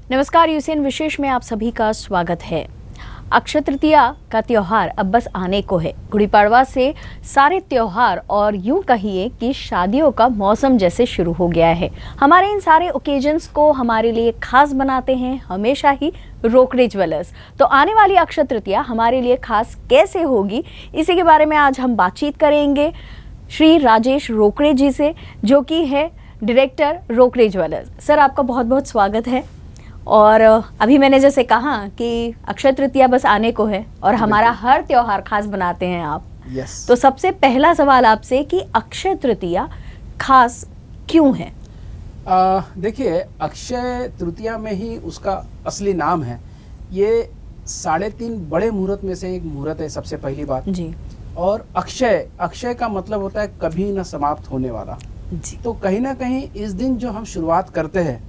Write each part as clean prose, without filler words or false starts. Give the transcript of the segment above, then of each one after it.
नमस्कार, यूसीएन विशेष में आप सभी का स्वागत है। अक्षय तृतीया का त्योहार अब बस आने को है। गुड़ी पड़वा से सारे त्योहार और यूं कहिए कि शादियों का मौसम जैसे शुरू हो गया है। हमारे इन सारे ओकेजन्स को हमारे लिए खास बनाते हैं हमेशा ही रोकड़े ज्वेलर्स। तो आने वाली अक्षय तृतीया हमारे लिए खास कैसे होगी, इसी के बारे में आज हम बातचीत करेंगे श्री राजेश रोकड़े जी से, जो कि है डायरेक्टर रोकड़े ज्वेलर्स। सर, आपका बहुत बहुत स्वागत है। और अभी मैंने जैसे कहा कि अक्षय तृतीया बस आने को है और हमारा हर त्योहार खास बनाते हैं आप। तो सबसे पहला सवाल आपसे कि अक्षय तृतीया खास क्यों है? देखिए, अक्षय तृतीया में ही उसका असली नाम है। ये 3.5 बड़े मुहूर्त में से एक मुहूर्त है, सबसे पहली बात जी। और अक्षय का मतलब होता है कभी न समाप्त होने वाला जी। तो कहीं ना कहीं इस दिन जो हम शुरुआत करते हैं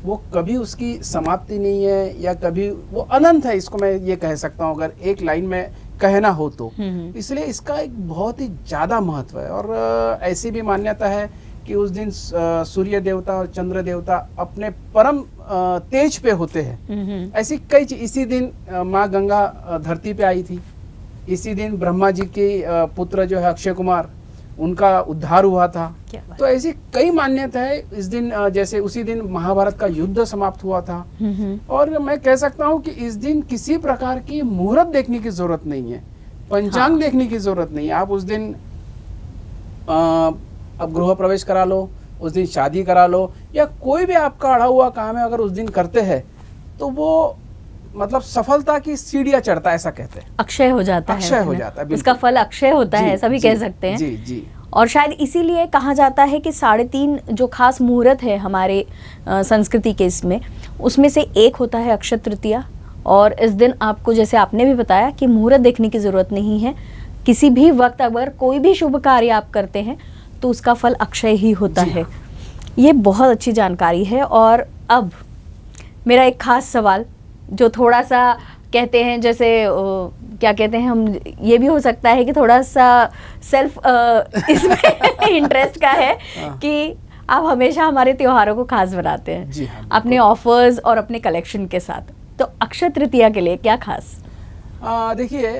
वो कभी उसकी समाप्ति नहीं है, या कभी वो अनंत है, इसको मैं ये कह सकता हूँ अगर एक लाइन में कहना हो तो। इसलिए इसका एक बहुत ही ज़्यादा महत्व है। और ऐसी भी मान्यता है कि उस दिन सूर्य देवता और चंद्र देवता अपने परम तेज पे होते हैं। ऐसी कई चीज, इसी दिन माँ गंगा धरती पे आई थी, इसी दिन ब्रह्मा जी के पुत्र जो है अक्षय कुमार, उनका उद्धार हुआ था। तो ऐसी कई मान्यता है इस दिन, जैसे उसी दिन महाभारत का युद्ध समाप्त हुआ था। और मैं कह सकता हूँ कि इस दिन किसी प्रकार की मुहूर्त देखने की जरूरत नहीं है, पंचांग देखने की जरूरत नहीं है। आप उस दिन अब गृह प्रवेश करा लो, उस दिन शादी करा लो, या कोई भी आपका अड़ा हुआ काम है अगर उस दिन करते हैं तो वो मतलब सफलता की सीढ़ियां चढ़ता है, ऐसा कहते हैं। अक्षय हो जाता है, अक्षय हो जाता है, उसका फल अक्षय होता है, ऐसा भी कह सकते हैं। जी जी। और शायद इसीलिए कहा जाता है कि 3.5 जो खास मुहूर्त है हमारे संस्कृति के, इसमें उसमें से एक होता है अक्षय तृतीया। और इस दिन आपको, जैसे आपने भी बताया, कि मुहूर्त देखने की जरूरत नहीं है। किसी भी वक्त अगर कोई भी शुभ कार्य आप करते हैं तो उसका फल अक्षय ही होता है। ये बहुत अच्छी जानकारी है। और अब मेरा एक खास सवाल, जो थोड़ा सा कहते हैं, जैसे क्या कहते हैं हम, ये भी हो सकता है कि थोड़ा सा सेल्फ इसमें इंटरेस्ट का है कि आप हमेशा हमारे त्योहारों को खास बनाते हैं जी हाँ, अपने ऑफर्स और अपने कलेक्शन के साथ। तो अक्षय तृतीया के लिए क्या खास? देखिए,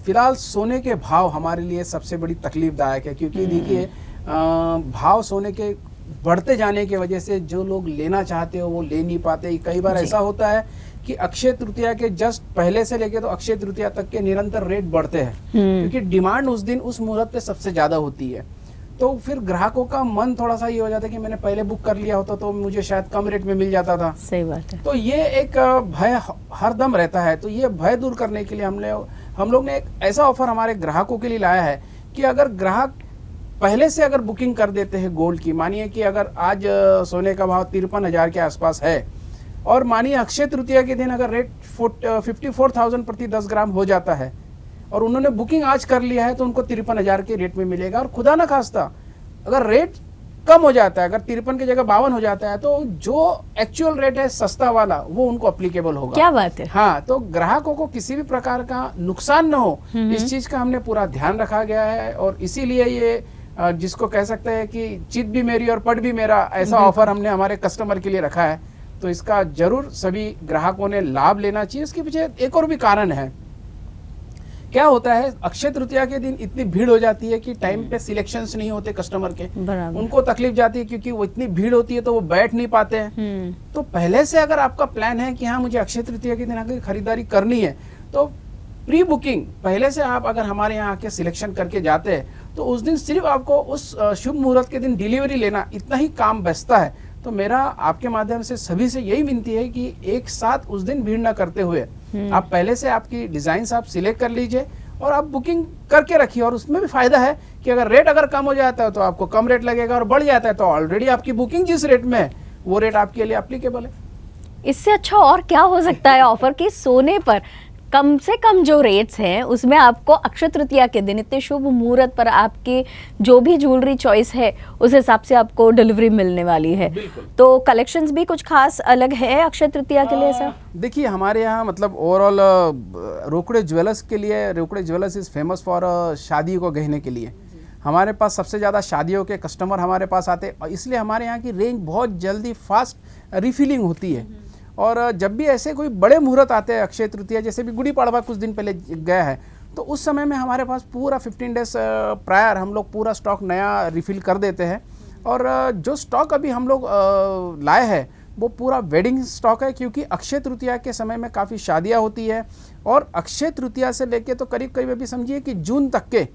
फिलहाल सोने के भाव हमारे लिए सबसे बड़ी तकलीफदायक है, क्योंकि देखिए भाव सोने के बढ़ते जाने की वजह से जो लोग लेना चाहते हो वो ले नहीं पाते। कई बार ऐसा होता है कि अक्षय तृतीया के जस्ट पहले से लेके तो अक्षय तृतीया तक के निरंतर रेट बढ़ते हैं, क्योंकि डिमांड उस दिन उस मुहूर्त पे सबसे ज्यादा होती है। तो फिर ग्राहकों का मन थोड़ा सा ये हो जाता है कि मैंने पहले बुक कर लिया होता तो मुझे शायद कम रेट में मिल जाता था। सही बात है। तो ये एक भय हरदम रहता है। तो ये भय दूर करने के लिए हम लोग ने एक ऐसा ऑफर हमारे ग्राहकों के लिए लाया है कि अगर ग्राहक पहले से अगर बुकिंग कर देते हैं गोल्ड की, मानिए कि अगर आज सोने का भाव 53,000 के आसपास है, और मानिए अक्षय तृतीया के दिन अगर रेट 54,000 प्रति 10 ग्राम हो जाता है और उन्होंने बुकिंग आज कर लिया है, तो उनको 53,000 के रेट में मिलेगा। और खुदा ना खास्ता अगर रेट कम हो जाता है, अगर 53 की जगह 52 हो जाता है, तो जो एक्चुअल रेट है सस्ता वाला वो उनको अप्लीकेबल होगा। क्या बात है। हाँ, तो ग्राहकों को किसी भी प्रकार का नुकसान न हो, इस चीज का हमने पूरा ध्यान रखा गया है। और इसीलिए ये जिसको कह सकते हैं कि चित भी मेरी और पट भी मेरा, ऐसा ऑफर हमने हमारे कस्टमर के लिए रखा है। तो इसका जरूर सभी ग्राहकों ने लाभ लेना चाहिए। इसके पीछे एक और भी कारण है। क्या होता है, अक्षय तृतीया के दिन इतनी भीड़ हो जाती है कि टाइम पे सिलेक्शंस नहीं होते कस्टमर के, उनको तकलीफ जाती है, क्योंकि वो इतनी भीड़ होती है तो वो बैठ नहीं पाते हैं। तो पहले से अगर आपका प्लान है कि हाँ मुझे अक्षय तृतीया के दिन आकर खरीदारी करनी है, तो प्री बुकिंग पहले से आप अगर हमारे यहाँ आके सिलेक्शन करके जाते हैं तो उस दिन सिर्फ आपको उस शुभ मुहूर्त के दिन डिलीवरी लेना, इतना ही काम बचता है। तो मेरा आपके माध्यम से सभी से यही विनती है कि एक साथ उस दिन भीड़ ना करते हुए आप पहले से आपकी डिजाइन आप सिलेक्ट कर लीजिए और आप बुकिंग करके रखिए। और उसमें भी फायदा है कि अगर रेट अगर कम हो जाता है तो आपको कम रेट लगेगा, और बढ़ जाता है तो ऑलरेडी आपकी बुकिंग जिस रेट में है वो रेट आपके लिए एप्लीकेबल है। इससे अच्छा और क्या हो सकता है ऑफर कि सोने पर कम से कम जो रेट्स हैं उसमें आपको अक्षय तृतीया के दिन इतने शुभ मुहूर्त पर आपके जो भी ज्वेलरी चॉइस है उस हिसाब से आपको डिलीवरी मिलने वाली है। बिल्कुल। तो कलेक्शंस भी कुछ खास अलग है अक्षय तृतीया के लिए सर? देखिए हमारे यहाँ मतलब ओवरऑल रोकड़े ज्वेलर्स के लिए, Rokade jewellers is famous for शादी को गहने के लिए। हमारे पास सबसे ज़्यादा शादियों के कस्टमर हमारे पास आते हैं और इसलिए हमारे यहाँ की रेंज बहुत जल्दी फास्ट रिफिलिंग होती है। और जब भी ऐसे कोई बड़े मुहूर्त आते हैं, अक्षय तृतीया जैसे भी गुड़ी पड़वा कुछ दिन पहले गया है, तो उस समय में हमारे पास पूरा 15 डेज प्रायर हम लोग पूरा स्टॉक नया रिफ़िल कर देते हैं। और जो स्टॉक अभी हम लोग लाए हैं वो पूरा वेडिंग स्टॉक है, क्योंकि अक्षय तृतीया के समय में काफ़ी शादियाँ होती है और अक्षय तृतीया से लेके तो करीब करीब अभी समझिए कि जून तक के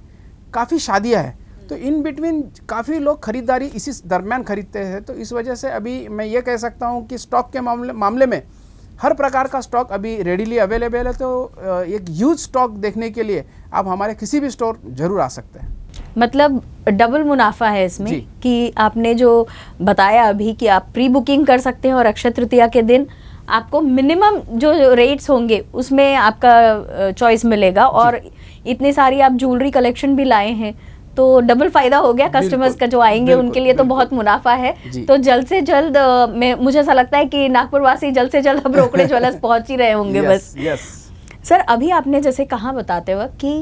काफ़ी शादियाँ हैं। तो इन बिटवीन काफ़ी लोग खरीदारी इसी दरमियान खरीदते हैं। तो इस वजह से अभी मैं ये कह सकता हूँ कि स्टॉक के मामले में हर प्रकार का स्टॉक अभी रेडीली अवेलेबल है। तो एक ह्यूज स्टॉक देखने के लिए आप हमारे किसी भी स्टोर जरूर आ सकते हैं। मतलब डबल मुनाफा है इसमें कि आपने जो बताया अभी कि आप प्री बुकिंग कर सकते हैं और अक्षय तृतीया के दिन आपको मिनिमम जो रेट्स होंगे उसमें आपका चॉइस मिलेगा। और इतनी सारी आप ज्वेलरी कलेक्शन भी लाए हैं तो डबल फायदा हो गया कस्टमर्स का जो आएंगे उनके लिए तो बहुत मुनाफा है। तो जल्द से जल्द मुझे ऐसा लगता है कि नागपुर वासी जल्द से जल्द अब रोकड़े ज्वेलर्स पहुंच ही रहे होंगे। बस सर अभी आपने जैसे कहा बताते वक्त कि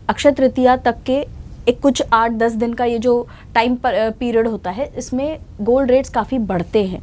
अक्षय तृतीया तक के एक कुछ 8-10 दिन का ये जो टाइम पीरियड होता है इसमें गोल्ड रेट्स काफ़ी बढ़ते हैं,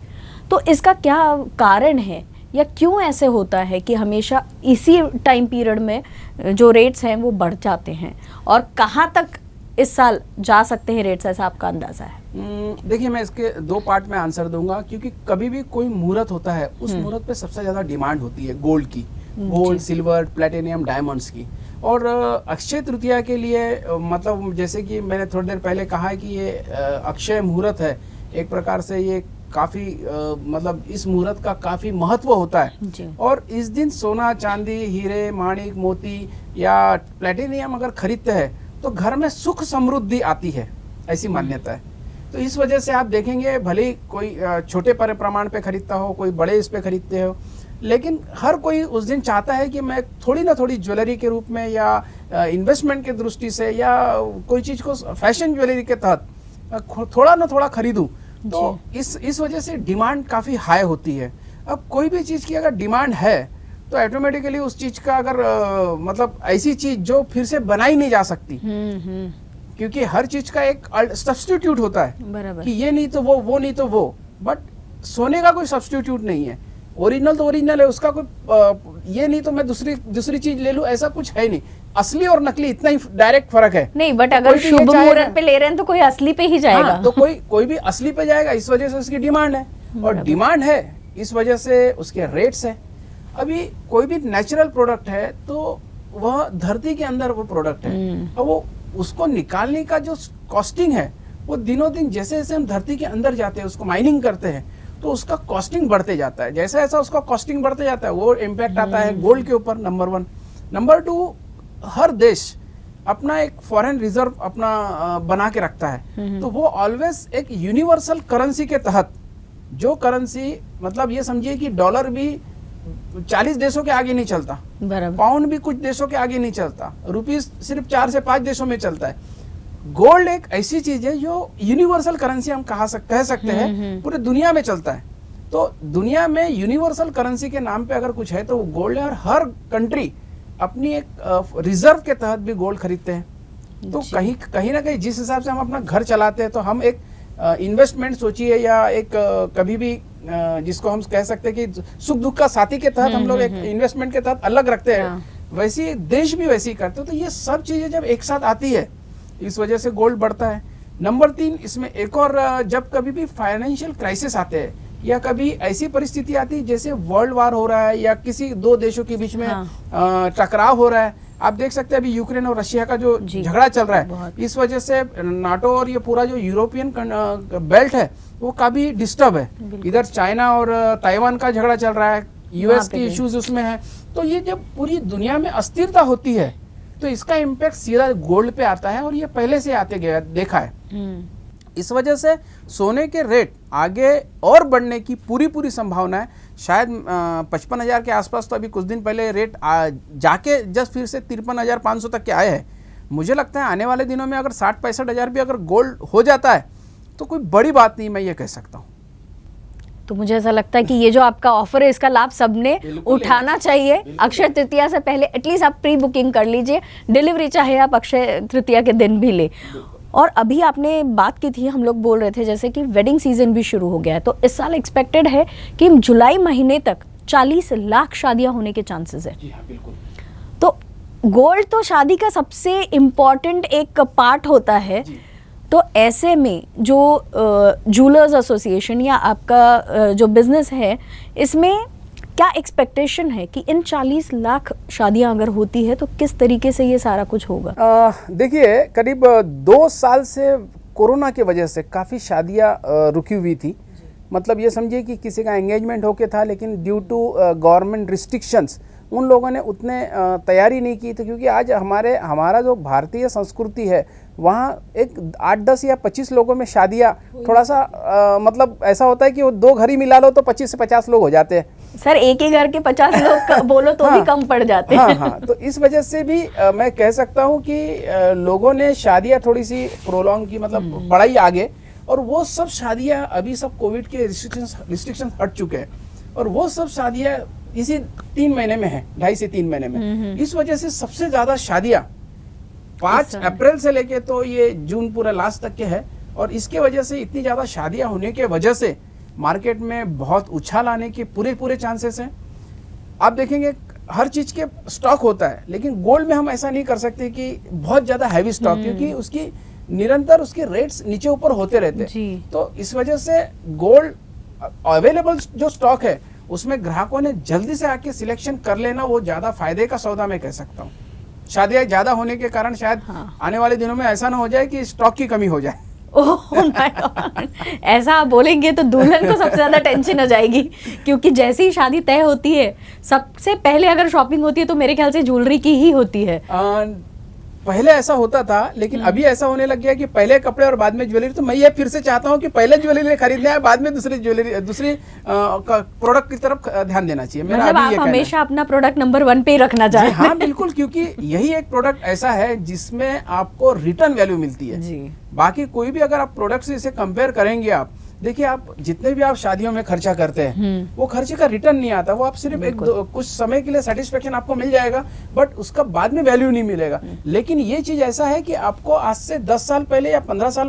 तो इसका क्या कारण है या क्यों ऐसे होता है कि हमेशा इसी टाइम पीरियड में जो रेट्स हैं वो बढ़ जाते हैं और कहाँ तक इस साल जा सकते हैं रेट्स, ऐसा आपका अंदाजा है? देखिए मैं इसके 2 पार्ट में आंसर दूंगा, क्योंकि कभी भी कोई मुहूर्त होता है उस मुहूर्त पे सबसे ज़्यादा डिमांड होती है गोल्ड की, गोल्ड, सिल्वर, प्लेटिनियम, डायमंड्स की। और अक्षय तृतीया के लिए मतलब जैसे कि मैंने थोड़ी देर पहले कहा है कि ये अक्षय मुहूर्त है, एक प्रकार से ये काफ़ी मतलब इस मुहूर्त का काफ़ी महत्व होता है। और इस दिन सोना, चांदी, हीरे, माणिक, मोती या प्लेटिनियम अगर खरीदते हैं तो घर में सुख समृद्धि आती है, ऐसी मान्यता है। तो इस वजह से आप देखेंगे भले ही कोई छोटे प्रमाण पे खरीदता हो, कोई बड़े इस पे खरीदते हो, लेकिन हर कोई उस दिन चाहता है कि मैं थोड़ी ना थोड़ी ज्वेलरी के रूप में या इन्वेस्टमेंट की दृष्टि से या कोई चीज़ को फैशन ज्वेलरी के तहत थोड़ा ना थोड़ा खरीदूं। तो इस वजह से डिमांड काफ़ी हाई होती है। अब कोई भी चीज़ की अगर डिमांड है तो ऑटोमेटिकली उस चीज़ का अगर मतलब ऐसी चीज़ जो फिर से बनाई नहीं जा सकती, क्योंकि हर चीज़ का एक सब्स्टिट्यूट होता है कि ये नहीं तो वो नहीं तो वो, बट सोने का कोई सब्स्टिट्यूट नहीं है। ओरिजिनल तो ओरिजिनल है, उसका कोई ये नहीं तो मैं दूसरी चीज ले लूं, ऐसा कुछ है नहीं। असली और नकली इतना ही डायरेक्ट फर्क है। नहीं, बट अगर शुभ मुहूर्त पे ले रहे हैं तो कोई असली पे ही जाएगा। हाँ, तो कोई भी असली पे जाएगा, इस वजह से उसकी डिमांड है, और डिमांड है इस वजह से उसके रेट्स है। अभी कोई भी नेचुरल प्रोडक्ट है तो वह धरती के अंदर वो प्रोडक्ट है, और वो उसको निकालने का जो कॉस्टिंग है वो दिनों दिन जैसे जैसे हम धरती के अंदर जाते हैं, उसको माइनिंग करते हैं, तो उसका कॉस्टिंग बढ़ते जाता है। जैसा जैसा उसका कॉस्टिंग बढ़ते जाता है वो इम्पैक्ट आता है गोल्ड के ऊपर, नंबर 1। नंबर 2, हर देश अपना एक फॉरेन रिजर्व अपना बना के रखता है, तो वो ऑलवेज एक यूनिवर्सल करेंसी के तहत, जो करेंसी मतलब ये समझिए कि डॉलर भी 40 देशों के आगे नहीं चलता, पाउंड भी कुछ देशों के आगे नहीं चलता, रुपीस सिर्फ 4 से 5 देशों में चलता है। गोल्ड एक ऐसी चीज है जो यूनिवर्सल करेंसी हम कह सकते हैं, पूरे दुनिया में चलता है। तो दुनिया में यूनिवर्सल करेंसी के नाम पे अगर कुछ है तो वो गोल्ड है, और हर कंट्री अपनी एक रिजर्व के तहत भी गोल्ड खरीदते हैं। तो कहीं ना कहीं जिस हिसाब से हम अपना घर चलाते हैं, तो हम एक इन्वेस्टमेंट सोचिए या एक कभी भी जिसको हम कह सकते हैं कि सुख दुख का साथी के तहत हम लोग एक इन्वेस्टमेंट के तहत अलग रखते हैं, वैसे देश भी वैसे ही करते हैं। तो ये सब चीजें जब एक साथ आती है, इस वजह से गोल्ड बढ़ता है। नंबर 3, इसमें एक और, जब कभी भी फाइनेंशियल क्राइसिस आते हैं या कभी ऐसी परिस्थिति आती है जैसे वर्ल्ड वार हो रहा है या किसी 2 देशों के बीच में टकराव हो रहा है, आप देख सकते हैं अभी यूक्रेन और रशिया का जो झगड़ा चल रहा है, इस वजह से नाटो और ये पूरा जो यूरोपियन बेल्ट है वो काफी डिस्टर्ब है। इधर चाइना और ताइवान का झगड़ा चल रहा है, यूएस की इश्यूज उसमें है। तो ये जब पूरी दुनिया में अस्थिरता होती है तो इसका इम्पैक्ट सीधा गोल्ड पे आता है, और ये पहले से आते गया देखा है। इस वजह से सोने के रेट आगे और बढ़ने की पूरी संभावना है, शायद 55,000 के आसपास, तो अभी कुछ दिन पहले रेट जाके जस्ट फिर से 53,500 तक के आए हैं। मुझे लगता है आने वाले दिनों में अगर 60-65,000 भी अगर गोल्ड हो जाता है तो कोई बड़ी बात नहीं, मैं ये कह सकता हूँ। तो मुझे ऐसा लगता है कि ये जो आपका ऑफर है इसका लाभ सबने उठाना चाहिए। अक्षय तृतीया से पहले एटलीस्ट आप प्री बुकिंग कर लीजिए, डिलीवरी चाहे आप अक्षय तृतीया के दिन भी ले। और अभी आपने बात की थी, हम लोग बोल रहे थे जैसे कि वेडिंग सीजन भी शुरू हो गया है, तो इस साल एक्सपेक्टेड है कि जुलाई महीने तक 40 लाख शादियां होने के चांसेस है। जी हाँ, बिल्कुल। तो गोल्ड तो शादी का सबसे इम्पॉर्टेंट एक पार्ट होता है, तो ऐसे में जो जूलर्स एसोसिएशन या आपका जो बिजनेस है, इसमें क्या एक्सपेक्टेशन है कि इन 40 लाख शादियां अगर होती है तो किस तरीके से ये सारा कुछ होगा? देखिए, करीब 2 साल से कोरोना की वजह से काफ़ी शादियां रुकी हुई थी। मतलब ये समझिए कि किसी का एंगेजमेंट होके था, लेकिन ड्यू टू गवर्नमेंट रिस्ट्रिक्शंस उन लोगों ने उतने तैयारी नहीं की थी, क्योंकि आज हमारा जो भारतीय संस्कृति है वहाँ एक 8-10 या 25 लोगों में शादियाँ थोड़ा सा मतलब ऐसा होता है कि वो 2 घर ही मिला लो तो 25 से 50 लोग हो जाते हैं। सर एक ही घर के 50 लोग बोलो तो भी कम पड़ जाते हैं। हाँ, तो इस वजह से भी मैं कह सकता हूँ कि लोगों ने शादियाँ थोड़ी सी प्रोलॉन्ग की, मतलब बढ़ाई आगे, और वो सब शादियाँ अभी सब कोविड के रिस्ट्रिक्शन हट चुके हैं, और वो सब शादियाँ इसी 3 महीने में है, 2.5 से 3 महीने में। इस वजह से सबसे ज्यादा शादियां 5 अप्रैल से लेके तो ये जून पूरा लास्ट तक के है, और इसके वजह से इतनी ज्यादा शादियां होने के वजह से मार्केट में बहुत उछाल आने के पूरे चांसेस हैं। आप देखेंगे हर चीज के स्टॉक होता है, लेकिन गोल्ड में हम ऐसा नहीं कर सकते कि बहुत ज्यादा हैवी स्टॉक, क्योंकि उसकी निरंतर उसके रेट्स नीचे ऊपर होते रहते हैं। तो इस वजह से गोल्ड अवेलेबल जो स्टॉक है उसमें ग्राहकों ने जल्दी से आके सिलेक्शन कर लेना, वो ज्यादा फायदे का सौदा मैं कह सकता हूँ। शादियां ज्यादा होने के कारण शायद आने वाले दिनों में ऐसा ना हो जाए कि स्टॉक की कमी हो जाए। ओह माय गॉड, ऐसा आप बोलेंगे तो दुल्हन को सबसे ज्यादा टेंशन हो जाएगी, क्योंकि जैसे ही शादी तय होती है सबसे पहले अगर शॉपिंग होती है तो मेरे ख्याल से ज्वेलरी की ही होती है। पहले ऐसा होता था, लेकिन अभी ऐसा होने लग गया कि पहले कपड़े और बाद में ज्वेलरी। तो मैं ये फिर से चाहता हूँ कि पहले ज्वेलरी खरीदना है, बाद में दूसरी प्रोडक्ट की तरफ ध्यान देना चाहिए। मेरा मतलब आप हमेशा अपना प्रोडक्ट नंबर 1 पे ही रखना चाहते हैं? हाँ बिल्कुल, क्योंकि यही एक प्रोडक्ट ऐसा है जिसमें आपको रिटर्न वैल्यू मिलती है जी। बाकी कोई भी अगर आप प्रोडक्ट से इसे कंपेयर करेंगे, आप देखिए, आप जितने भी आप शादियों में खर्चा करते हैं वो खर्चे का रिटर्न नहीं आता। वो आप सिर्फ कुछ समय के लिए सेटिस्फेक्शन आपको मिल जाएगा, बट उसका बाद में वैल्यू नहीं मिलेगा। लेकिन ये चीज ऐसा है कि आपको आज से 10 साल पहले या 15 साल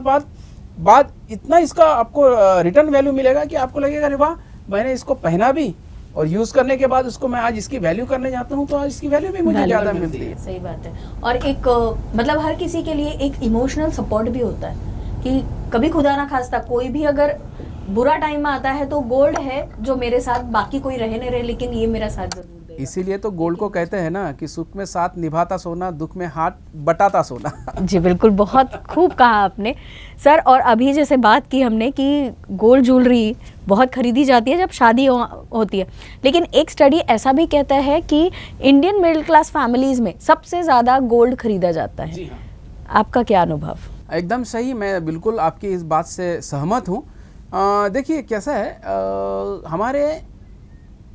बाद इतना इसका आपको रिटर्न वैल्यू मिलेगा कि आपको लगेगा अरे वाह, मैंने इसको पहना भी और यूज करने के बाद उसको मैं आज इसकी वैल्यू करने जाता हूँ, तो आज इसकी वैल्यू भी मुझे ज्यादा मिलती है। सही बात है। और एक मतलब हर किसी के लिए एक इमोशनल सपोर्ट भी होता है कि कभी खुदा ना खास्ता कोई भी अगर बुरा टाइम आता है तो गोल्ड है जो मेरे साथ, बाकी कोई रहे न रहे लेकिन ये मेरा साथ जरूर देगा। इसीलिए तो गोल्ड को कहते हैं ना कि सुख में साथ निभाता सोना, दुख में हाथ बटाता सोना। जी बिल्कुल, बहुत खूब कहा आपने सर। और अभी जैसे बात की हमने कि गोल्ड ज्वेलरी बहुत खरीदी जाती है जब शादी होती है, लेकिन एक स्टडी ऐसा भी कहता है कि इंडियन मिडिल क्लास फैमिलीज में सबसे ज्यादा गोल्ड खरीदा जाता है। जी हाँ। आपका क्या अनुभव? एकदम सही, मैं बिल्कुल आपकी इस बात से सहमत हूँ। देखिए कैसा है, हमारे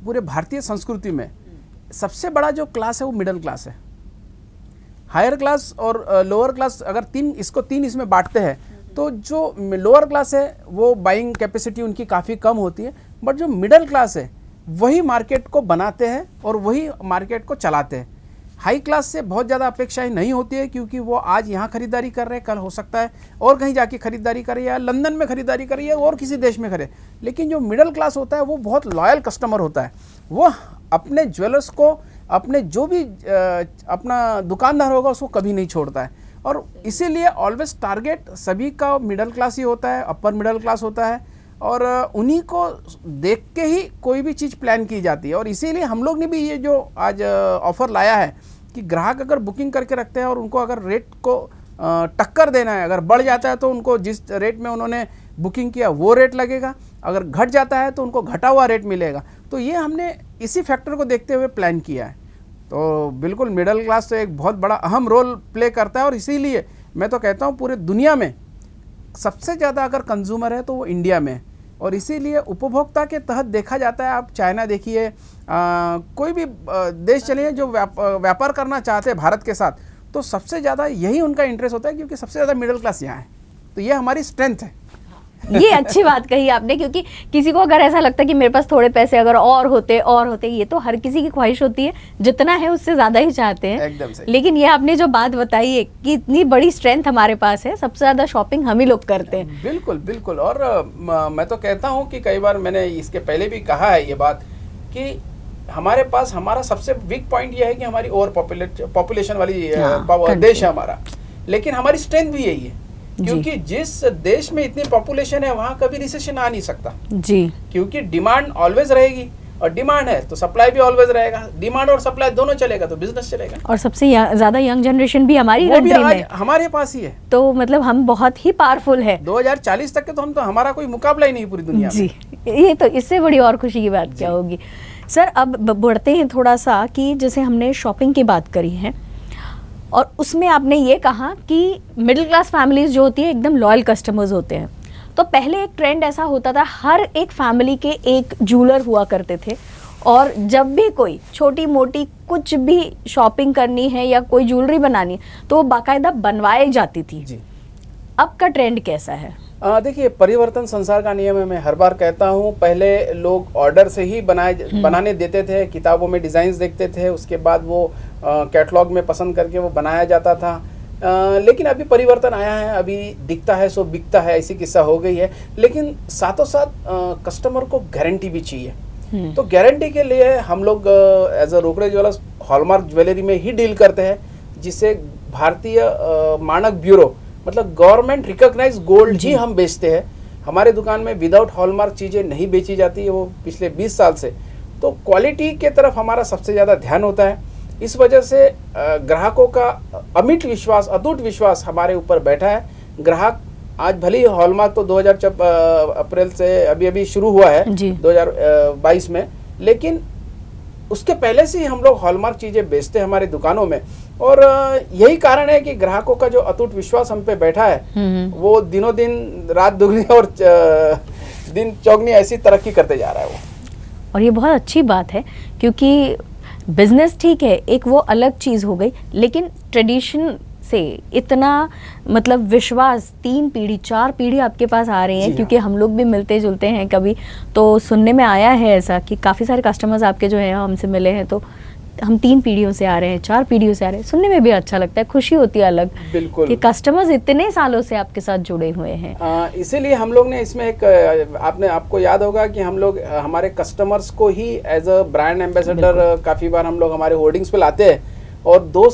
पूरे भारतीय संस्कृति में सबसे बड़ा जो क्लास है वो मिडिल क्लास है। हायर क्लास और लोअर क्लास अगर तीन इसमें बांटते हैं, तो जो लोअर क्लास है वो बाइंग कैपेसिटी उनकी काफ़ी कम होती है, बट जो मिडिल क्लास है वही मार्केट को बनाते हैं और वही मार्केट को चलाते हैं। हाई क्लास से बहुत ज़्यादा अपेक्षाएं नहीं होती है, क्योंकि वो आज यहाँ खरीदारी कर रहे हैं, कल हो सकता है और कहीं जाके खरीदारी करे, या लंदन में खरीदारी करे, या और किसी देश में करे। लेकिन जो मिडिल क्लास होता है वो बहुत लॉयल कस्टमर होता है। वो अपने ज्वेलर्स को, अपने जो भी अपना दुकानदार होगा उसको कभी नहीं छोड़ता है, और इसीलिए ऑलवेज टारगेट सभी का मिडिल क्लास ही होता है, अपर मिडिल क्लास होता है, और उन्हीं को देख के ही कोई भी चीज़ प्लान की जाती है। और इसीलिए हम लोग ने भी ये जो आज ऑफ़र लाया है कि ग्राहक अगर बुकिंग करके रखते हैं और उनको अगर रेट को टक्कर देना है, अगर बढ़ जाता है तो उनको जिस रेट में उन्होंने बुकिंग किया वो रेट लगेगा, अगर घट जाता है तो उनको घटा हुआ रेट मिलेगा। तो ये हमने इसी फैक्टर को देखते हुए प्लान किया है। तो बिल्कुल मिडिल क्लास तो एक बहुत बड़ा अहम रोल प्ले करता है, और इसीलिए मैं तो कहता हूँ पूरे दुनिया में सबसे ज़्यादा अगर कंज्यूमर है तो वो इंडिया में, और इसीलिए उपभोक्ता के तहत देखा जाता है। आप चाइना देखिए, कोई भी देश चलिए जो व्यापार करना चाहते हैं भारत के साथ, तो सबसे ज़्यादा यही उनका इंटरेस्ट होता है, क्योंकि सबसे ज़्यादा मिडिल क्लास यहाँ है। तो ये हमारी स्ट्रेंथ है। ये अच्छी बात कही आपने, क्योंकि किसी को अगर ऐसा लगता है कि मेरे पास थोड़े पैसे अगर और होते, ये तो हर किसी की ख्वाहिश होती है, जितना है उससे ज्यादा ही चाहते हैं। एकदम सही। लेकिन ये आपने जो बात बताई है कि इतनी बड़ी स्ट्रेंथ हमारे पास है, सबसे ज्यादा शॉपिंग हम ही लोग करते हैं। बिल्कुल बिल्कुल। और मैं तो कहता हूँ कि कई बार मैंने इसके पहले भी कहा है ये बात, कि हमारे पास हमारा सबसे वीक पॉइंट ये है कि हमारी ओवर पॉपुलेशन वाली देश है हमारा, लेकिन हमारी स्ट्रेंथ भी यही है, क्योंकि जिस देश में इतनी पॉपुलेशन है वहाँ कभी रिसेशन आ नहीं सकता जी, क्योंकि डिमांड ऑलवेज रहेगी, और डिमांड है तो सप्लाई भी ऑलवेज रहेगा। डिमांड और सप्लाई दोनों चलेगा तो बिजनेस चलेगा। और सबसे ज्यादा यंग जनरेशन भी हमारी कंट्री में हमारे पास ही है, तो मतलब हम बहुत ही पावरफुल है। 2040 तक के तो हम तो, हमारा कोई मुकाबला ही नहीं पूरी दुनिया में। जी, ये तो इससे बड़ी और खुशी की बात क्या होगी। सर अब बढ़ते हैं थोड़ा सा, कि जैसे हमने शॉपिंग की बात करी है और उसमें आपने ये कहा कि मिडिल क्लास फैमिलीज जो होती है एकदम लॉयल कस्टमर्स होते हैं। तो पहले एक ट्रेंड ऐसा होता था, हर एक फैमिली के एक जूलर हुआ करते थे, और जब भी कोई छोटी मोटी कुछ भी शॉपिंग करनी है या कोई ज्वेलरी बनानी है तो वो बाकायदा बनवाई जाती थी जी। अब का ट्रेंड कैसा है? देखिए, परिवर्तन संसार का नियम है। मैं हर बार कहता हूँ, पहले लोग ऑर्डर से ही बनाने देते थे, किताबों में डिज़ाइंस देखते थे, उसके बाद वो कैटलॉग में पसंद करके वो बनाया जाता था। लेकिन अभी परिवर्तन आया है, अभी दिखता है सो बिकता है, ऐसी किस्सा हो गई है। लेकिन साथों साथ कस्टमर को गारंटी भी चाहिए। तो गारंटी के लिए हम लोग as a Rokade jewellers hallmark jewellery में ही डील करते हैं, जिसे भारतीय मानक ब्यूरो मतलब गवर्नमेंट रिकॉग्नाइज गोल्ड ही हम बेचते हैं। हमारे दुकान में विदाउट हॉलमार्क चीज़ें नहीं बेची जाती है, वो पिछले 20 साल से। तो क्वालिटी के तरफ हमारा सबसे ज़्यादा ध्यान होता है। इस वजह से ग्राहकों का अमिट विश्वास, अटूट विश्वास हमारे ऊपर बैठा है। ग्राहक आज भले ही हॉलमार्क तो 2000 अप्रैल से अभी शुरू हुआ है 2022 में, लेकिन उसके पहले से ही हम लोग हॉलमार्क चीज़ें बेचते हैं हमारी दुकानों में। और यही कारण है कि ग्राहकों का जो अटूट विश्वास हम पे बैठा है, वो दिनों दिन रात दुगनी और दिन चौगनी ऐसी तरक्की करते जा रहा है वो। और ये बहुत अच्छी बात है, क्योंकि बिजनेस ठीक है, एक वो अलग चीज़ हो गई, लेकिन ट्रेडिशन से इतना मतलब विश्वास 3 पीढ़ी 4 पीढ़ी आपके पास आ रही हैं, क्योंकि हम लोग भी मिलते जुलते हैं कभी, तो सुनने में आया है ऐसा कि काफ़ी सारे कस्टमर्स आपके जो हैं हमसे मिले हैं, तो हम 3 पीढ़ियों से आ रहे हैं, 4 पीढ़ियों से आ रहे हैं। सुनने में भी अच्छा लगता है, खुशी होती है अलग, बिल्कुल, कि कस्टमर्स इतने सालों से आपके साथ जुड़े हुए हैं। इसीलिए हम लोग ने इसमें एक आपको याद होगा कि हम लोग हमारे कस्टमर्स को ही एज अ ब्रांड एम्बेसडर काफ़ी बार हम लोग हमारे होर्डिंग्स पे लाते हैं, और 2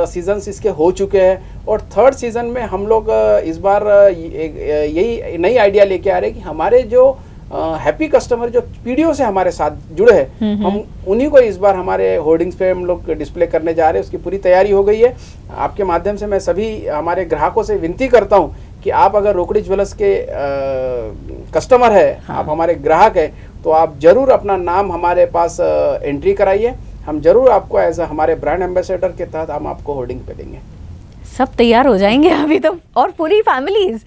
सीजन्स इसके हो चुके हैं, और 3rd सीजन में हम लोग इस बार यही नई आइडिया लेके आ रहे हैं कि हमारे जो हैप्पी कस्टमर जो पीढ़ियों से हमारे साथ जुड़े हैं, हम उन्हीं को इस बार हमारे होर्डिंग्स पे हम लोग डिस्प्ले करने जा रहे हैं। उसकी पूरी तैयारी हो गई है। आपके माध्यम से मैं सभी हमारे ग्राहकों से विनती करता हूं कि आप अगर रोकड़ी ज्वेलर्स के कस्टमर है, आप हमारे ग्राहक है, तो आप जरूर अपना नाम हमारे पास एंट्री कराइए। हम जरूर आपको एज हमारे ब्रांड एम्बेसडर के तहत हम आपको होर्डिंग पे देंगे। सब तैयार हो जाएंगे अभी तो, और पूरी फैमिलीज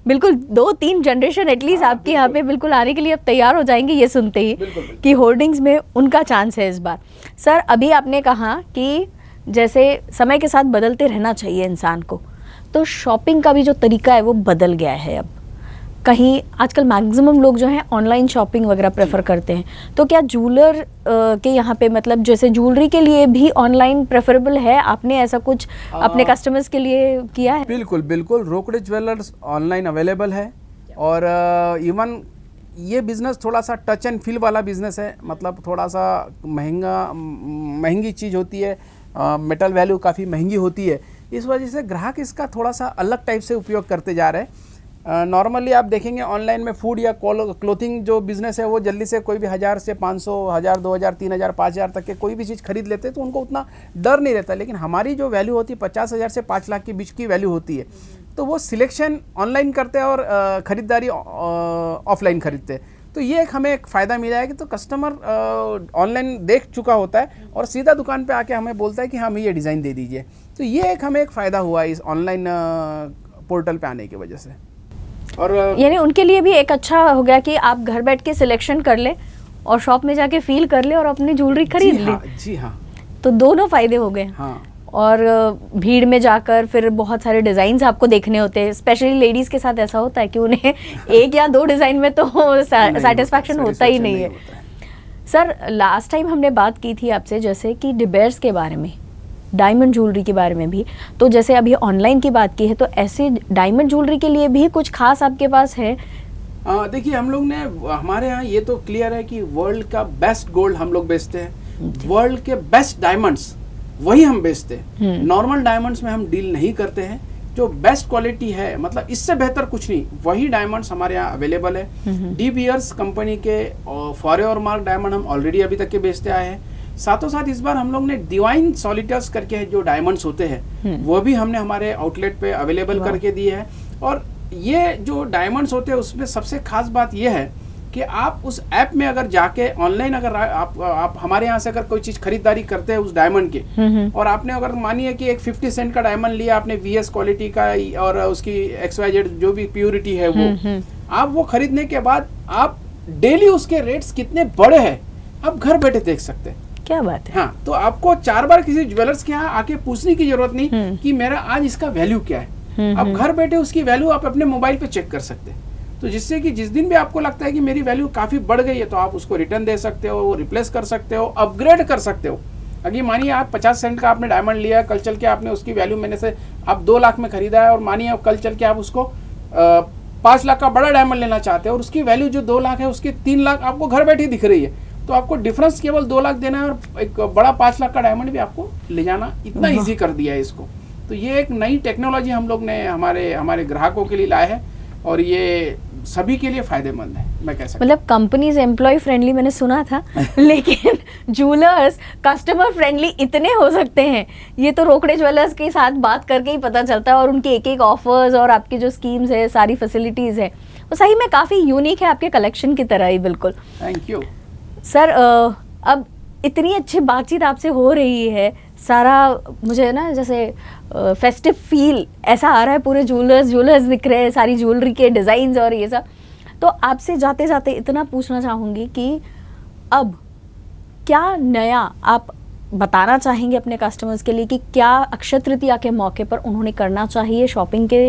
बिल्कुल 2-3 जनरेशन एटलीस्ट आपके यहाँ पे बिल्कुल आने के लिए अब तैयार हो जाएंगे ये सुनते ही कि होर्डिंग्स में उनका चांस है इस बार। सर अभी आपने कहा कि जैसे समय के साथ बदलते रहना चाहिए इंसान को, तो शॉपिंग का भी जो तरीका है वो बदल गया है। अब कहीं आजकल मैक्सिमम लोग जो हैं ऑनलाइन शॉपिंग वगैरह प्रेफर करते हैं, तो क्या ज्वेलर के यहाँ पे मतलब जैसे ज्वेलरी के लिए भी ऑनलाइन प्रेफरेबल है? आपने ऐसा कुछ अपने कस्टमर्स के लिए किया है? बिल्कुल बिल्कुल, रोकड़े ज्वेलर्स ऑनलाइन अवेलेबल है, और इवन ये बिज़नेस थोड़ा सा टच एंड फील वाला बिज़नेस है, मतलब थोड़ा सा महंगी चीज़ होती है, मेटल वैल्यू काफ़ी महंगी होती है। इस वजह से ग्राहक इसका थोड़ा सा अलग टाइप से उपयोग करते जा रहे हैं। नॉर्मली आप देखेंगे ऑनलाइन में फूड या क्लोथिंग जो बिज़नेस है, वो जल्दी से कोई भी 1000 से 500, 1000, 2000, 3000, 5000 तक के कोई भी चीज़ खरीद लेते हैं, तो उनको उतना डर नहीं रहता। लेकिन हमारी जो वैल्यू होती है 50,000 से 5 लाख के बीच की वैल्यू होती है, तो वो सिलेक्शन ऑनलाइन करते हैं और ख़रीदारी ऑफलाइन खरीदते हैं। तो ये एक हमें एक फ़ायदा मिला है कि तो कस्टमर ऑनलाइन देख चुका होता है और सीधा दुकान पे आके हमें बोलता है कि हमें ये डिज़ाइन दे दीजिए। तो ये एक हमें एक फ़ायदा हुआ है इस ऑनलाइन पोर्टल पे आने की वजह से। और यानी उनके लिए भी एक अच्छा हो गया कि आप घर बैठ के सिलेक्शन कर ले और शॉप में जाके फील कर ले और अपनी ज्वेलरी खरीद ले। जी हाँ, तो दोनों फायदे हो गए। हाँ। और भीड़ में जाकर फिर बहुत सारे डिजाइन आपको देखने होते हैं, स्पेशली लेडीज के साथ ऐसा होता है कि उन्हें एक या दो डिजाइन में तो सेटिस्फैक्शन होता ही नहीं है। सर, लास्ट टाइम हमने बात की थी आपसे जैसे कि डिबेयर्स के बारे में, डायमंड ज्वेलरी के बारे में भी, तो जैसे अभी ऑनलाइन की बात की है, तो ऐसे डायमंड ज्वेलरी के लिए भी कुछ खास आपके पास है? देखिए, हम लोग ने, हमारे यहाँ ये तो क्लियर है कि वर्ल्ड का बेस्ट गोल्ड हम लोग बेचते हैं, वर्ल्ड के बेस्ट डायमंड्स वही हम बेचते हैं। नॉर्मल डायमंड्स में हम डील नहीं करते हैं। जो बेस्ट क्वालिटी है, मतलब इससे बेहतर कुछ नहीं, वही डायमंड्स हमारे यहाँ अवेलेबल है। डी बियर्स कंपनी के फॉरएवर मार्क डायमंड हम ऑलरेडी अभी तक के बेचते आए हैं। साथों साथ इस बार हम लोग ने डिवाइन सॉलिटर्स करके जो डायमंड्स होते हैं वो भी हमने हमारे आउटलेट पे अवेलेबल करके दिए हैं। और ये जो डायमंड्स होते हैं उसमें सबसे खास बात ये है कि आप उस ऐप में अगर जाके ऑनलाइन अगर आप हमारे यहाँ से अगर कोई चीज खरीदारी करते हैं उस डायमंड के, और आपने अगर मानिए कि एक 50 सेंट का डायमंड लिया आपने VS क्वालिटी का और उसकी XYZ जो भी प्योरिटी है वो, आप वो खरीदने के बाद आप डेली उसके रेट्स कितने बड़े हैं आप घर बैठे देख सकते हैं। क्या बात है। हाँ, तो आपको 4 बार किसी ज्वेलर्स के यहाँ आके पूछने की जरूरत नहीं कि मेरा आज इसका वैल्यू क्या है। आप घर बैठे उसकी वैल्यू आप अपने मोबाइल पे चेक कर सकते हैं। तो जिससे कि जिस दिन भी आपको लगता है कि मेरी वैल्यू काफी बढ़ गई है तो आप उसको रिटर्न दे सकते हो, रिप्लेस कर सकते हो, अपग्रेड कर सकते हो। अगर मानिए आप 50 सेंट का आपने डायमंड लिया, कल चल के आपने उसकी वैल्यू मैंने से आप 2 लाख में खरीदा है, और मानिए कल चल के आप उसको 5 लाख का बड़ा डायमंड लेना चाहते हैं और उसकी वैल्यू जो 2 लाख है उसकी 3 लाख आपको घर बैठे दिख रही है, तो आपको डिफरेंस केवल 2 लाख देना है और एक बड़ा 5 लाख का डायमंड भी आपको ले जाना, इतना ईजी कर दिया है इसको। तो ये एक नई टेक्नोलॉजी हम लोग ने हमारे ग्राहकों के लिए लाया है और ये सभी के लिए फायदेमंद है, मैं कह सकता हूं। मतलब कंपनीज एम्प्लॉय फ्रेंडली मैंने सुना था लेकिन ज्वेलर्स कस्टमर फ्रेंडली इतने हो सकते हैं, ये तो रोकड़े ज्वेलर्स के साथ बात करके ही पता चलता है। और उनके एक ऑफर्स और आपकी जो स्कीम्स है, सारी फैसिलिटीज है, वो सही में काफ़ी यूनिक है, आपके कलेक्शन की तरह ही बिल्कुल। Thank you sir. अब इतनी अच्छी बातचीत आपसे हो रही है, सारा मुझे ना जैसे फेस्टिव फील ऐसा आ रहा है, पूरे ज्वेलर्स दिख रहे हैं, सारी ज्वेलरी के डिज़ाइंस और ये सब। तो आपसे जाते जाते इतना पूछना चाहूँगी कि अब क्या नया आप बताना चाहेंगे अपने कस्टमर्स के लिए कि क्या अक्षय तृतीया के मौके पर उन्होंने करना चाहिए शॉपिंग के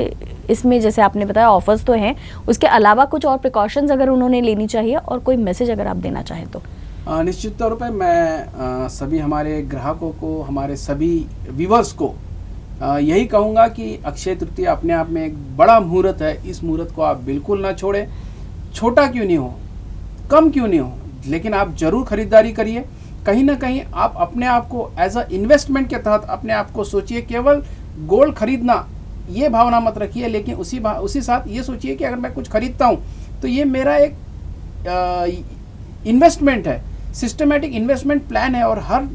इसमें? जैसे आपने बताया ऑफर्स तो हैं, उसके अलावा कुछ और प्रिकॉशंस अगर उन्होंने लेनी चाहिए और कोई मैसेज अगर आप देना चाहें तो। निश्चित तौर पर मैं सभी हमारे ग्राहकों को, हमारे सभी व्यूवर्स को यही कहूँगा कि अक्षय तृतीया अपने आप में एक बड़ा मुहूर्त है। इस मुहूर्त को आप बिल्कुल ना छोड़ें, छोटा क्यों नहीं हो, कम क्यों नहीं हो, लेकिन आप जरूर खरीदारी करिए। कहीं ना कहीं आप अपने आप को एज अ इन्वेस्टमेंट के तहत अपने आप को सोचिए। केवल गोल्ड खरीदना ये भावना मत रखिए, लेकिन उसी साथ ये सोचिए कि अगर मैं कुछ खरीदता हूँ तो ये मेरा एक इन्वेस्टमेंट है, सिस्टमेटिक इन्वेस्टमेंट प्लान है। और हर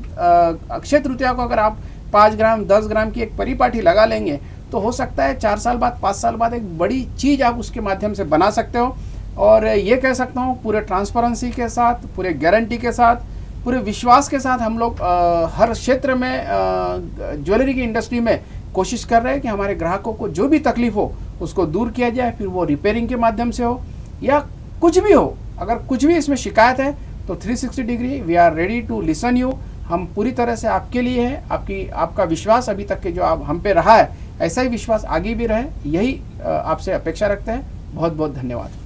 अक्षय तृतीया को अगर आप 5 ग्राम 10 ग्राम की एक परिपाटी लगा लेंगे तो हो सकता है 4 साल बाद 5 साल बाद एक बड़ी चीज़ आप उसके माध्यम से बना सकते हो। और ये कह सकता हूँ पूरे ट्रांसपेरेंसी के साथ, पूरे गारंटी के साथ, पूरे विश्वास के साथ हम लोग हर क्षेत्र में ज्वेलरी की इंडस्ट्री में कोशिश कर रहे हैं कि हमारे ग्राहकों को जो भी तकलीफ हो उसको दूर किया जाए, फिर वो रिपेयरिंग के माध्यम से हो या कुछ भी हो। अगर कुछ भी इसमें शिकायत है तो 360 degree we are ready to listen you. हम पूरी तरह से आपके लिए है। आपका विश्वास अभी तक के जो आप हम पे रहा है, ऐसा ही विश्वास आगे भी रहे, यही आपसे अपेक्षा रखते हैं। बहुत बहुत धन्यवाद।